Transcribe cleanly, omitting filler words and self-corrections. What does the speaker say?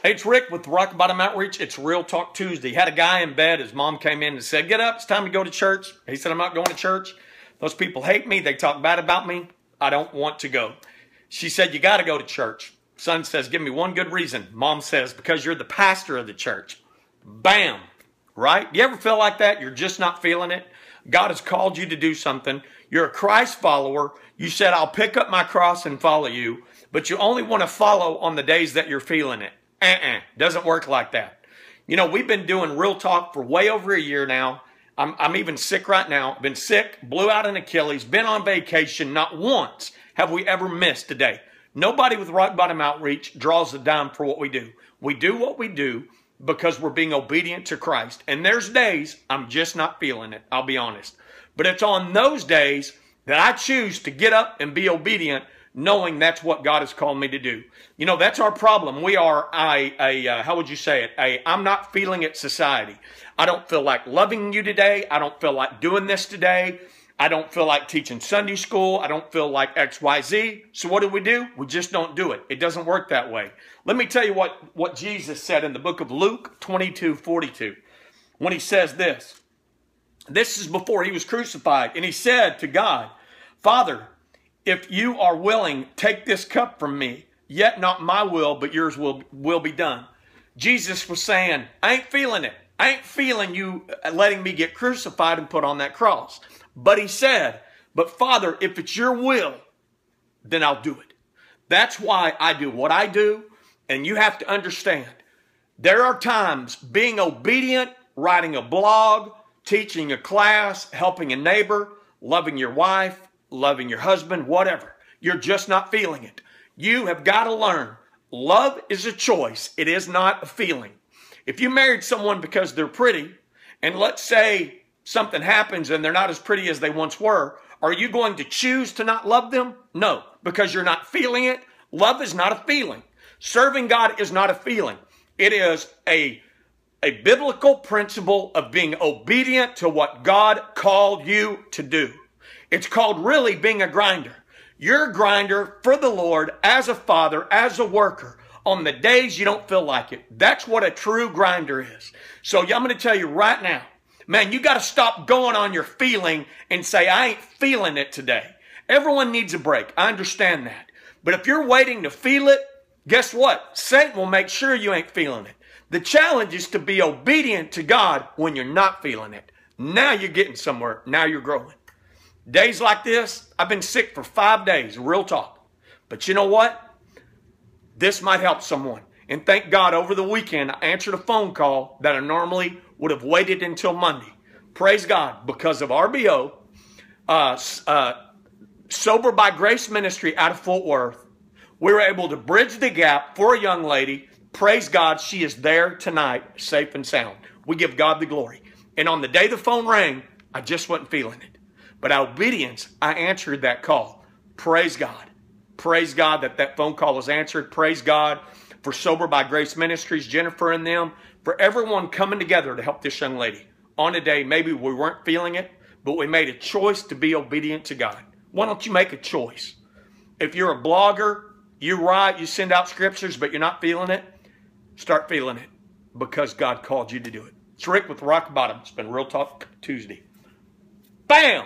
Hey, it's Rick with Rock Bottom Outreach. It's Real Talk Tuesday. Had a guy in bed. His mom came in and said, "Get up. It's time to go to church." He said, "I'm not going to church. Those people hate me. They talk bad about me. I don't want to go." She said, "You got to go to church." Son says, "Give me one good reason." Mom says, "Because you're the pastor of the church." Bam. Right? You ever feel like that? You're just not feeling it. God has called you to do something. You're a Christ follower. You said, "I'll pick up my cross and follow you." But you only want to follow on the days that you're feeling it. Doesn't work like that. You know, we've been doing Real Talk for way over a year now. I'm even sick right now. Been sick, blew out an Achilles, been on vacation. Not once have we ever missed a day. Nobody with Rock Bottom Outreach draws a dime for what we do. We do what we do because we're being obedient to Christ. And there's days I'm just not feeling it, I'll be honest. But it's on those days that I choose to get up and be obedient, knowing that's what God has called me to do. You know, that's our problem. We are how would you say it? I'm not feeling it society. I don't feel like loving you today. I don't feel like doing this today. I don't feel like teaching Sunday school. I don't feel like XYZ. So what do? We just don't do it. It doesn't work that way. Let me tell you what Jesus said in the book of Luke 22:42. When he says this. This is before he was crucified. And he said to God, "Father, if you are willing, take this cup from me, yet not my will, but yours will be done." Jesus was saying, I ain't feeling it. I ain't feeling you letting me get crucified and put on that cross. But he said, "But Father, if it's your will, then I'll do it." That's why I do what I do. And you have to understand, there are times being obedient, writing a blog, teaching a class, helping a neighbor, loving your wife, loving your husband, whatever. You're just not feeling it. You have got to learn. Love is a choice. It is not a feeling. If you married someone because they're pretty, and let's say something happens and they're not as pretty as they once were, are you going to choose to not love them? No, because you're not feeling it. Love is not a feeling. Serving God is not a feeling. It is a biblical principle of being obedient to what God called you to do. It's called really being a grinder. You're a grinder for the Lord as a father, as a worker, on the days you don't feel like it. That's what a true grinder is. So I'm going to tell you right now, man, you got to stop going on your feeling and say, "I ain't feeling it today." Everyone needs a break. I understand that. But if you're waiting to feel it, guess what? Satan will make sure you ain't feeling it. The challenge is to be obedient to God when you're not feeling it. Now you're getting somewhere. Now you're growing. Days like this, I've been sick for 5 days, real talk. But you know what? This might help someone. And thank God over the weekend, I answered a phone call that I normally would have waited until Monday. Praise God, because of RBO, Sober by Grace Ministry out of Fort Worth, we were able to bridge the gap for a young lady. Praise God, she is there tonight, safe and sound. We give God the glory. And on the day the phone rang, I just wasn't feeling it. But out of obedience, I answered that call. Praise God. Praise God that phone call was answered. Praise God for Sober by Grace Ministries, Jennifer and them, for everyone coming together to help this young lady. On a day, maybe we weren't feeling it, but we made a choice to be obedient to God. Why don't you make a choice? If you're a blogger, you write, you send out scriptures, but you're not feeling it, start feeling it because God called you to do it. It's Rick with Rock Bottom. It's been Real Talk Tuesday. Bam!